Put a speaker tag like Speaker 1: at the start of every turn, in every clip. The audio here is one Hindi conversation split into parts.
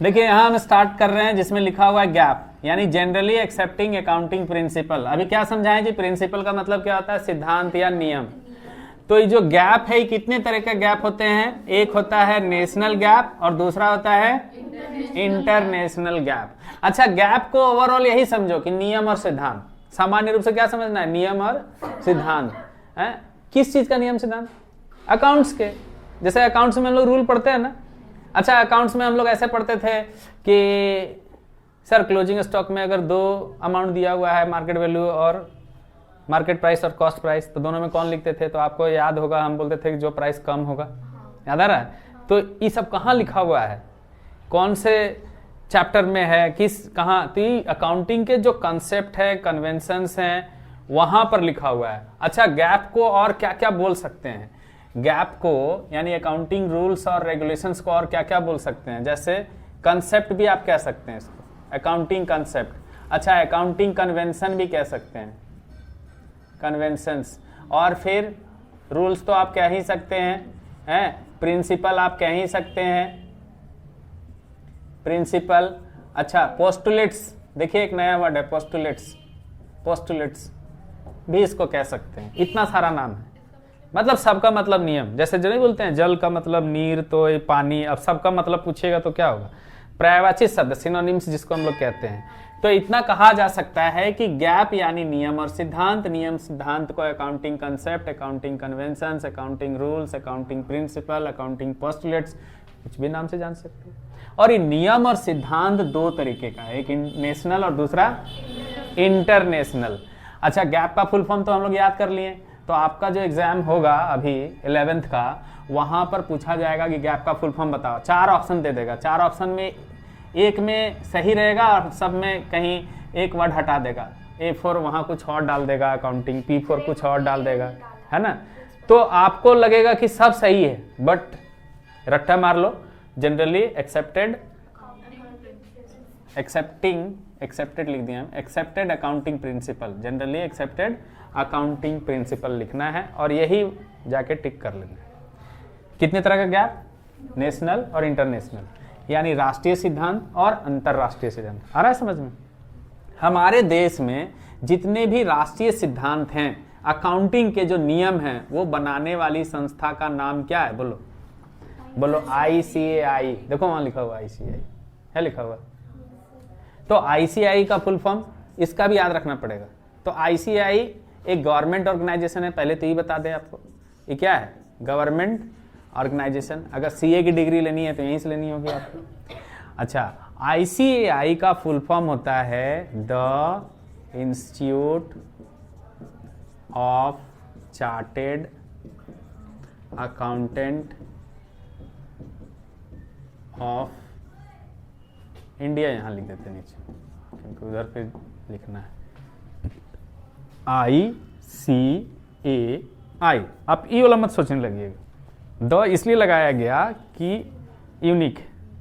Speaker 1: देखिए यहाँ हम स्टार्ट कर रहे हैं जिसमें लिखा हुआ है गैप, यानी जनरली एक्सेप्टिंग अकाउंटिंग प्रिंसिपल। अभी क्या समझाएं जी, प्रिंसिपल का मतलब क्या होता है, सिद्धांत या नियम। तो ये जो गैप है, कितने तरह के गैप होते हैं, एक होता है नेशनल गैप और दूसरा होता है इंटरनेशनल गैप। अच्छा, गैप को ओवरऑल यही समझो कि नियम और सिद्धांत। सामान्य रूप से क्या समझना है, नियम और सिद्धांत है। किस चीज का नियम सिद्धांत, अकाउंट्स के। जैसे अकाउंट्स में हम लोग रूल पढ़ते हैं ना। अच्छा, अकाउंट्स में हम लोग ऐसे पढ़ते थे कि सर क्लोजिंग स्टॉक में अगर दो अमाउंट दिया हुआ है, मार्केट वैल्यू और मार्केट प्राइस और कॉस्ट प्राइस, तो दोनों में कौन लिखते थे, तो आपको याद होगा हम बोलते थे कि जो प्राइस कम होगा। याद आ रहा है। तो ये सब कहाँ लिखा हुआ है, कौन से चैप्टर में है, किस कहाँ, तो ये अकाउंटिंग के जो कंसेप्ट है, कन्वेंशंस हैं, वहां पर लिखा हुआ है। अच्छा, गैप को और क्या क्या बोल सकते हैं, गैप को यानी अकाउंटिंग रूल्स और रेगुलेशंस को और क्या क्या बोल सकते हैं, जैसे कंसेप्ट भी आप कह सकते हैं इसको, अकाउंटिंग कंसेप्ट। अच्छा, अकाउंटिंग कन्वेंशन भी कह सकते हैं, कन्वेंशंस। और फिर रूल्स तो आप कह ही सकते हैं, प्रिंसिपल आप कह ही सकते हैं, प्रिंसिपल। अच्छा, पोस्टुलेट्स, देखिए एक नया वर्ड है पोस्टुलेट्स, पोस्टुलेट्स भी इसको कह सकते हैं। इतना सारा नाम है, मतलब सबका मतलब नियम। जैसे जो नहीं बोलते हैं जल का मतलब नीर, तो ये पानी। अब सबका मतलब पूछेगा तो क्या होगा, पर्यायवाची शब्द, सिनोनिम्स जिसको हम लोग कहते हैं। तो इतना कहा जा सकता है कि गैप यानी नियम और सिद्धांत, नियम सिद्धांत को accounting concept, accounting conventions, accounting rules, accounting principle, accounting postulates, कुछ भी नाम से जान सकते हैं। और ये नियम और सिद्धांत दो तरीके का है, एक नेशनल और दूसरा इंटरनेशनल। अच्छा, गैप का फुल फॉर्म तो हम लोग याद कर लिए। तो आपका जो एग्जाम होगा अभी 11th का, वहां पर पूछा जाएगा कि गैप का फुल फॉर्म बताओ। 4 ऑप्शन दे देगा, 4 ऑप्शन में एक में सही रहेगा और सब में कहीं एक वर्ड हटा देगा। A4 वहां कुछ और डाल देगा अकाउंटिंग, P4 कुछ और डाल देगा, है ना। तो आपको लगेगा कि सब सही है, बट रट्टा मार लो। जनरली एक्सेप्टेड, एक्सेप्टेड लिख दिया हम, accepted accounting principle, generally accepted accounting principle लिखना है और यही जाके टिक कर लेना है। कितने तरह का गैप, नेशनल और इंटरनेशनल, यानी राष्ट्रीय सिद्धांत और अंतरराष्ट्रीय सिद्धांत। आ रहा है समझ में। हमारे देश में जितने भी राष्ट्रीय सिद्धांत हैं, अकाउंटिंग के जो नियम हैं, वो बनाने वाली संस्था का नाम क्या है, बोलो बोलो, ICAI। देखो वहां लिखा हुआ ICAI है, लिखा हुआ। तो ICAI का फुल फॉर्म इसका भी याद रखना पड़ेगा। तो ICAI एक गवर्नमेंट ऑर्गेनाइजेशन है, पहले तो ये बता दें आपको, ये क्या है, गवर्नमेंट ऑर्गेनाइजेशन। अगर CA की डिग्री लेनी है तो यहीं से लेनी होगी आपको। अच्छा, ICAI का फुल फॉर्म होता है the institute of chartered accountant of India. यहां लिख देते नीचे क्योंकि उधर पे लिखना है ICAI। आप ई वाला मत सोचने लगिएगा। द इसलिए लगाया गया कि यूनिक,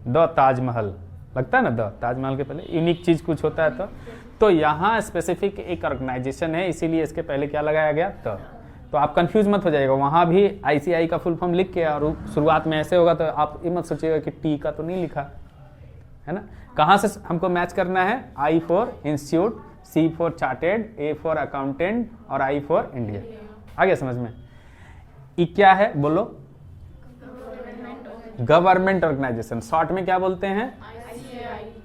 Speaker 1: द ताजमहल लगता है ना, द ताजमहल के पहले यूनिक चीज कुछ होता है। तो यहाँ स्पेसिफिक एक ऑर्गेनाइजेशन है, इसीलिए इसके पहले क्या लगाया गया, तो आप कंफ्यूज मत हो जाएगा। वहां भी ICAI का फुल फॉर्म लिख के और शुरुआत में ऐसे होगा तो आप ये मत सोचिएगा कि टी का तो नहीं लिखा है ना। कहाँ से हमको मैच करना है, I for institute, C for chartered, A for accountant और I फॉर इंडिया। आगे समझ में। ये क्या है बोलो, गवर्नमेंट ऑर्गेनाइजेशन, शॉर्ट में क्या बोलते हैं,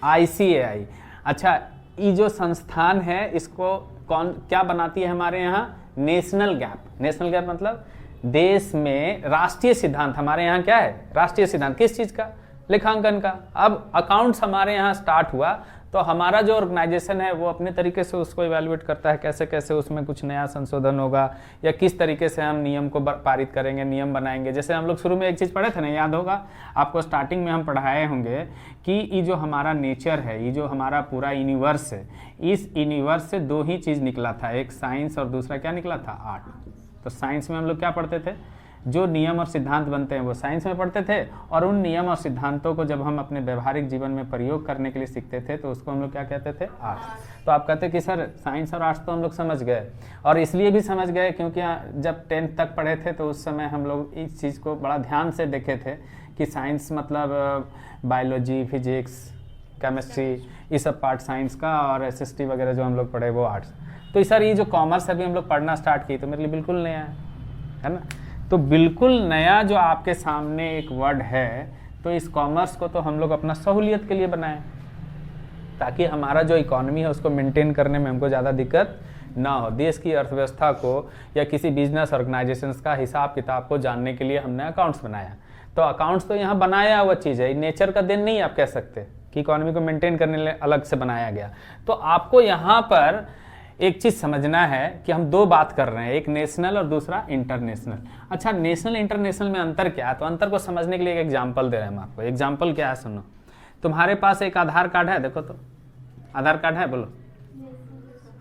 Speaker 1: ICAI। अच्छा, ये जो संस्थान है इसको कौन क्या बनाती है हमारे यहाँ, नेशनल गैप। नेशनल गैप मतलब देश में राष्ट्रीय सिद्धांत। हमारे यहाँ क्या है, राष्ट्रीय सिद्धांत किस चीज का, लेखांकन का। अब अकाउंट्स हमारे यहाँ स्टार्ट हुआ तो हमारा जो ऑर्गेनाइजेशन है वो अपने तरीके से उसको इवैल्यूएट करता है, कैसे कैसे उसमें कुछ नया संशोधन होगा या किस तरीके से हम नियम को पारित करेंगे, नियम बनाएंगे। जैसे हम लोग शुरू में एक चीज़ पढ़े थे ना, याद होगा आपको, स्टार्टिंग में हम पढ़ाए होंगे कि ये जो हमारा नेचर है, ये जो हमारा पूरा यूनिवर्स है, इस यूनिवर्स से दो ही चीज़ निकला था, एक साइंस और दूसरा क्या निकला था, आर्ट। तो साइंस में हम लोग क्या पढ़ते थे, जो नियम और सिद्धांत बनते हैं वो साइंस में पढ़ते थे, और उन नियम और सिद्धांतों को जब हम अपने व्यवहारिक जीवन में प्रयोग करने के लिए सीखते थे तो उसको हम लोग क्या कहते थे, आर्ट्स। तो आप कहते कि सर साइंस और आर्ट्स तो हम लोग समझ गए, और इसलिए भी समझ गए क्योंकि जब 10th तक पढ़े थे तो उस समय हम लोग इस चीज़ को बड़ा ध्यान से देखे थे कि साइंस मतलब बायोलॉजी, फिजिक्स, केमिस्ट्री, ये सब पार्ट साइंस का, और एसएसटी वगैरह जो हम लोग पढ़े वो आर्ट्स। तो सर ये जो कॉमर्स अभी हम लोग पढ़ना स्टार्ट किए तो मेरे लिए बिल्कुल नया है ना। तो बिल्कुल नया जो आपके सामने एक वर्ड है, तो इस कॉमर्स को तो हम लोग अपना सहूलियत के लिए बनाएं, ताकि हमारा जो इकोनॉमी है उसको मेंटेन करने में हमको ज़्यादा दिक्कत ना हो। देश की अर्थव्यवस्था को या किसी बिजनेस ऑर्गेनाइजेशंस का हिसाब किताब को जानने के लिए हमने अकाउंट्स बनाया। तो अकाउंट्स तो यहाँ बनाया हुआ चीज़ है, नेचर का देन नहीं आप कह सकते कि इकोनॉमी को मेंटेन करने के लिए अलग से बनाया गया। तो आपको यहाँ पर एक चीज़ समझना है कि हम दो बात कर रहे हैं, एक नेशनल और दूसरा इंटरनेशनल। अच्छा, नेशनल इंटरनेशनल में अंतर क्या है? तो अंतर को समझने के लिए एक एग्जाम्पल दे रहे हैं हम आपको। एग्जाम्पल क्या है सुनो। तुम्हारे पास एक आधार कार्ड है, देखो तो आधार कार्ड है, बोलो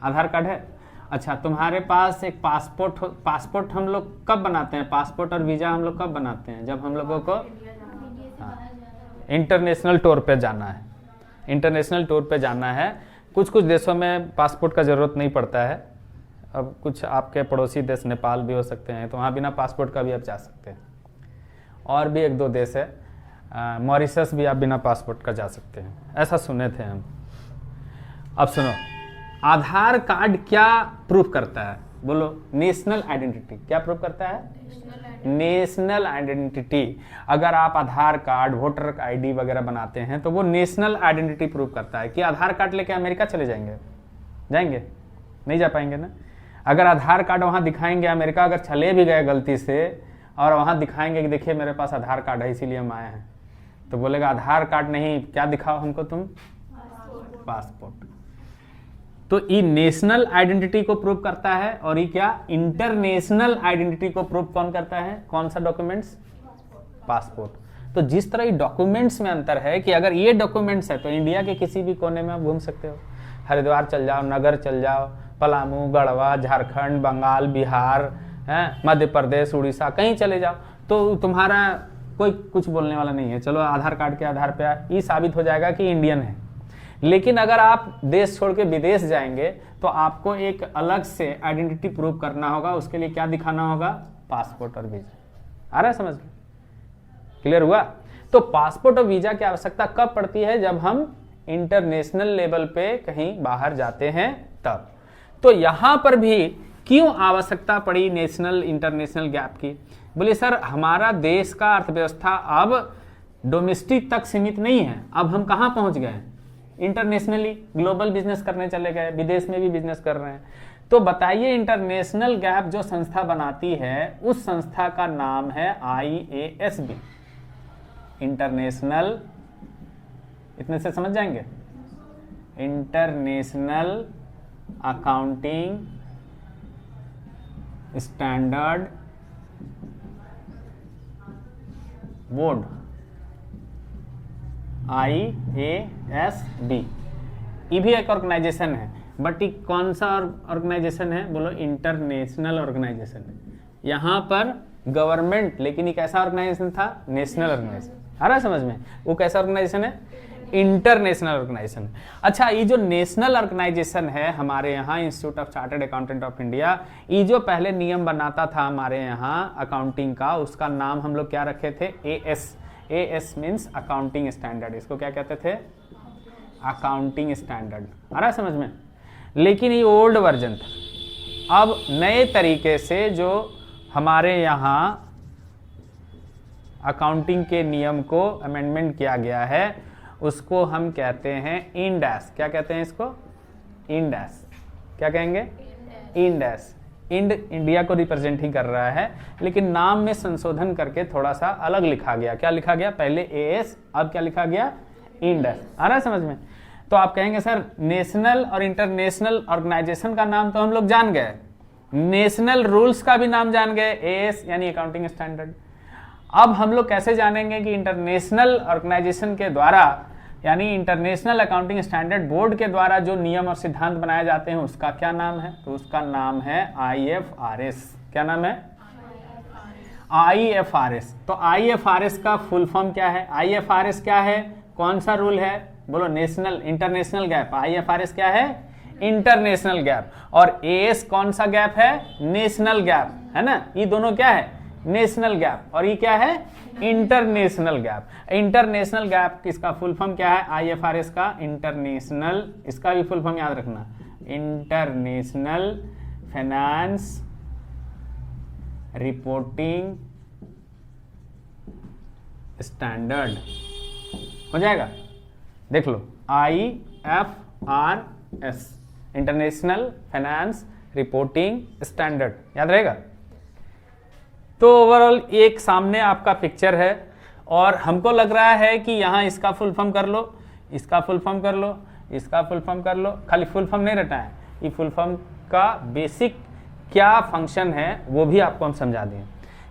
Speaker 1: आधार कार्ड है। अच्छा, तुम्हारे पास एक पासपोर्ट हम लोग कब बनाते हैं? पासपोर्ट और वीज़ा हम लोग कब बनाते हैं? जब हम लोगों को इंटरनेशनल टूर पे जाना है। इंटरनेशनल टूर पे जाना है। कुछ कुछ देशों में पासपोर्ट का ज़रूरत नहीं पड़ता है। अब कुछ आपके पड़ोसी देश नेपाल भी हो सकते हैं, तो वहाँ बिना पासपोर्ट का भी आप जा सकते हैं। और भी एक दो देश है, मॉरिशस भी आप बिना पासपोर्ट का जा सकते हैं, ऐसा सुने थे हम। अब सुनो, आधार कार्ड क्या प्रूफ करता है? बोलो, नेशनल आइडेंटिटी। क्या प्रूफ करता है? National identity. अगर आप आधार कार्ड, वोटर आईडी वगैरह बनाते हैं तो वो नेशनल आइडेंटिटी प्रूफ करता है। कि आधार कार्ड लेके अमेरिका चले जाएंगे? नहीं जा पाएंगे ना। अगर आधार कार्ड वहाँ दिखाएंगे, अमेरिका अगर चले भी गए गलती से और वहाँ दिखाएंगे कि देखिए मेरे पास आधार कार्ड है इसीलिए हम आए हैं, तो बोलेगा आधार कार्ड नहीं, क्या दिखाओ हमको तुम? पासपोर्ट। तो ये नेशनल आइडेंटिटी को प्रूव करता है, और ये क्या इंटरनेशनल आइडेंटिटी को प्रूव कौन करता है? कौन सा डॉक्यूमेंट्स? पासपोर्ट। तो जिस तरह डॉक्यूमेंट्स में अंतर है कि अगर ये डॉक्यूमेंट्स है तो इंडिया के किसी भी कोने में आप घूम सकते हो। हरिद्वार चल जाओ, नगर चल जाओ, पलामू, गढ़वा, झारखंड, बंगाल, बिहार, मध्य प्रदेश, उड़ीसा, कहीं चले जाओ तो तुम्हारा कोई कुछ बोलने वाला नहीं है। चलो आधार कार्ड के आधार पर ये साबित हो जाएगा कि इंडियन है। लेकिन अगर आप देश छोड़ के विदेश जाएंगे तो आपको एक अलग से आइडेंटिटी प्रूव करना होगा। उसके लिए क्या दिखाना होगा? पासपोर्ट और वीजा। आ रहा है समझ में? क्लियर हुआ? तो पासपोर्ट और वीजा की आवश्यकता कब पड़ती है? जब हम इंटरनेशनल लेवल पे कहीं बाहर जाते हैं तब। तो यहां पर भी क्यों आवश्यकता पड़ी नेशनल इंटरनेशनल गैप की? बोले सर हमारा देश का अर्थव्यवस्था अब डोमेस्टिक तक सीमित नहीं है, अब हम कहां पहुंच गए? इंटरनेशनली ग्लोबल बिजनेस करने चले गए, विदेश में भी बिजनेस कर रहे हैं। तो बताइए, इंटरनेशनल गैप जो संस्था बनाती है उस संस्था का नाम है IASB, इंटरनेशनल, इतने से समझ जाएंगे, international accounting standard board, IASB। ये भी एक ऑर्गेनाइजेशन है, बट ये कौन सा ऑर्गेनाइजेशन है? बोलो, इंटरनेशनल ऑर्गेनाइजेशन है। यहाँ पर गवर्नमेंट, लेकिन ये कैसा ऑर्गेनाइजेशन था? National organisation. आ रहा है समझ में? वो कैसा ऑर्गेनाइजेशन है? International organisation. अच्छा, ये जो नेशनल ऑर्गेनाइजेशन है हमारे यहाँ institute of chartered accountant of India, ये जो पहले नियम बनाता था हमारे यहाँ अकाउंटिंग का, उसका नाम हम लोग क्या रखे थे? AS means accounting standard. इसको क्या कहते थे? Accounting standard. आ रहा है समझ में? लेकिन ये ओल्ड वर्जन था। अब नए तरीके से जो हमारे यहाँ अकाउंटिंग के नियम को अमेंडमेंट किया गया है उसको हम कहते हैं IND AS। क्या कहते हैं इसको? IND AS। क्या कहेंगे? IND AS। इंड इंडिया को रिप्रेजेंट ही कर रहा है, लेकिन नाम में संशोधन करके थोड़ा सा अलग लिखा गया। क्या लिखा गया? पहले AS, अब क्या लिखा गया? IND AS। आ रहा है समझ में? तो आप कहेंगे सर नेशनल और इंटरनेशनल ऑर्गेनाइजेशन का नाम तो हम लोग जान गए, नेशनल रूल्स का भी नाम जान गए, AS यानी अकाउंटिंग स्टैंडर्ड। अब हम लोग कैसे जानेंगे कि इंटरनेशनल ऑर्गेनाइजेशन के द्वारा यानी इंटरनेशनल अकाउंटिंग स्टैंडर्ड बोर्ड के द्वारा जो नियम और सिद्धांत बनाए जाते हैं उसका क्या नाम है? तो उसका नाम है IFRS। क्या नाम है? IFRS। तो IFRS का फुल फॉर्म क्या है? IFRS क्या है? कौन सा रूल है? बोलो, नेशनल इंटरनेशनल गैप। IFRS क्या है? International gap. और AS कौन सा गैप है? नेशनल गैप, है ना? ये दोनों क्या है? नेशनल गैप, और ये क्या है, इंटरनेशनल गैप। इंटरनेशनल गैप किसका फुल फॉर्म क्या है, IFRS का इंटरनेशनल, इसका भी फुल फॉर्म याद रखना, इंटरनेशनल फाइनेंस रिपोर्टिंग स्टैंडर्ड हो जाएगा। देख लो, IFRS international finance reporting standard, याद रहेगा। तो ओवरऑल एक सामने आपका पिक्चर है, और हमको लग रहा है कि यहाँ इसका फुल फॉर्म कर लो, इसका फुल फॉर्म कर लो, इसका फुल फॉर्म कर लो। खाली फुल फॉर्म नहीं रटा है, ये फुल फॉर्म का बेसिक क्या फंक्शन है वो भी आपको हम समझा दें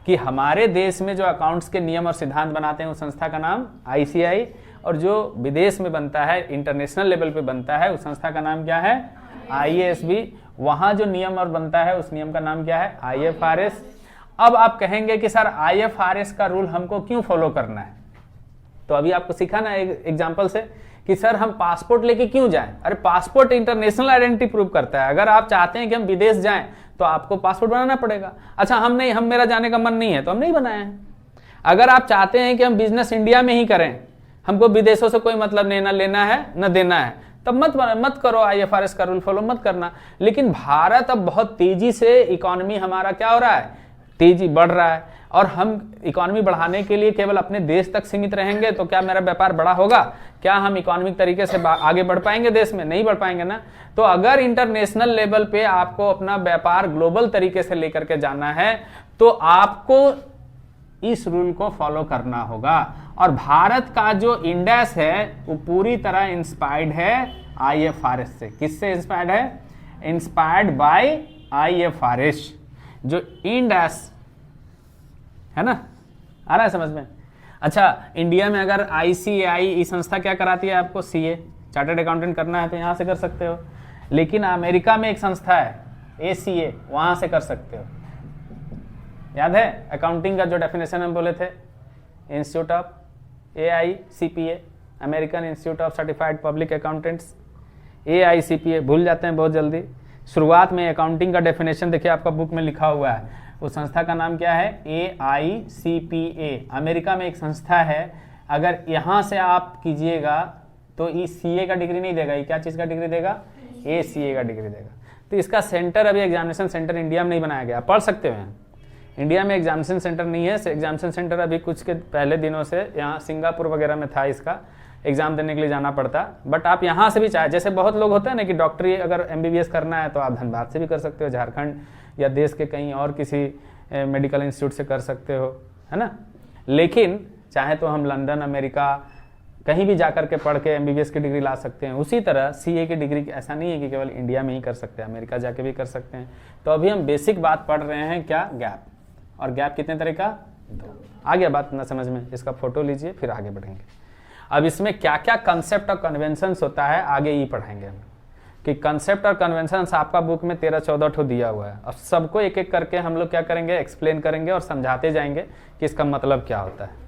Speaker 1: कि हमारे देश में जो अकाउंट्स के नियम और सिद्धांत बनाते हैं उस संस्था का नाम ICAI, और जो विदेश में बनता है, इंटरनेशनल लेवल पे बनता है, उस संस्था का नाम क्या है, IASB। वहाँ जो नियम और बनता है उस नियम का नाम क्या है, IFRS। अब आप कहेंगे कि सर IFRS का रूल हमको क्यों फॉलो करना है, तो अभी आपको सिखाना है एग्जाम्पल से कि सर हम पासपोर्ट लेके क्यों जाएं। अरे पासपोर्ट इंटरनेशनल आइडेंटिटी प्रूव करता है, अगर आप चाहते हैं कि हम विदेश जाएं तो आपको पासपोर्ट बनाना पड़ेगा। अच्छा हम मेरा जाने का मन नहीं है तो हम नहीं बनाए हैं। अगर आप चाहते हैं कि हम बिजनेस इंडिया में ही करें, हमको विदेशों से कोई मतलब नहीं, ना लेना है ना देना है, तब मत करो, IFRS का रूल फॉलो मत करना। लेकिन भारत अब बहुत तेजी से इकोनॉमी हमारा क्या हो रहा है, तेजी बढ़ रहा है, और हम इकोनॉमी बढ़ाने के लिए केवल अपने देश तक सीमित रहेंगे तो क्या मेरा व्यापार बड़ा होगा, क्या हम इकोनॉमिक तरीके से आगे बढ़ पाएंगे देश में, नहीं बढ़ पाएंगे ना। तो अगर इंटरनेशनल लेवल पे आपको अपना व्यापार ग्लोबल तरीके से लेकर के जाना है तो आपको इस रूल को फॉलो करना होगा। और भारत का जो इंडेक्स है वो पूरी तरह इंस्पायर्ड है IFRS से। किससे इंस्पायर्ड है, इंस्पायर्ड बाय IFRS। जो इंडेक्स है ना, आ रहा है समझ में। अच्छा इंडिया में अगर ICAI संस्था क्या कराती है आपको, CA चार्टर्ड अकाउंटेंट करना है तो यहाँ से कर सकते हो, लेकिन अमेरिका में एक संस्था है ACA, वहाँ से कर सकते हो। याद है अकाउंटिंग का जो डेफिनेशन हम बोले थे, institute of AICPA, American institute of certified public accountants, AICPA भूल जाते हैं बहुत जल्दी। शुरुआत में अकाउंटिंग का डेफिनेशन देखिए आपका बुक में लिखा हुआ है, उस संस्था का नाम क्या है, AICPA। अमेरिका में एक संस्था है, अगर यहाँ से आप कीजिएगा तो ये CA का डिग्री नहीं देगा, ये क्या चीज़ का डिग्री देगा, ACA का डिग्री देगा। तो इसका सेंटर अभी एग्जामिनेशन सेंटर इंडिया में नहीं बनाया गया, पढ़ सकते हो। इंडिया में एग्जामिनेशन सेंटर नहीं है, एग्जामिनेशन सेंटर अभी कुछ के पहले दिनों से यहाँ सिंगापुर वगैरह में था, इसका एग्जाम देने के लिए जाना पड़ता। बट आप यहाँ से भी चाहे, जैसे बहुत लोग होते हैं ना कि डॉक्टरी अगर MBBS करना है तो आप धनबाद से भी कर सकते हो, झारखंड या देश के कहीं और किसी मेडिकल इंस्टीट्यूट से कर सकते हो, है ना। लेकिन चाहे तो हम लंदन, अमेरिका कहीं भी जाकर के पढ़ के MBBS की डिग्री ला सकते हैं। उसी तरह CA की डिग्री ऐसा नहीं है कि केवल इंडिया में ही कर सकते हैं, अमेरिका जाके भी कर सकते हैं। तो अभी हम बेसिक बात पढ़ रहे हैं, क्या, गैप। और गैप कितने तरह का, 2। आ गया बात ना समझ में, इसका फोटो लीजिए फिर आगे बढ़ेंगे। अब इसमें क्या क्या कंसेप्ट और कन्वेंशंस होता है आगे ही पढ़ेंगे हम, कि कंसेप्ट और कन्वेंशंस आपका बुक में 13-14 ठो दिया हुआ है। अब सबको एक एक करके हम लोग क्या करेंगे, एक्सप्लेन करेंगे और समझाते जाएंगे कि इसका मतलब क्या होता है।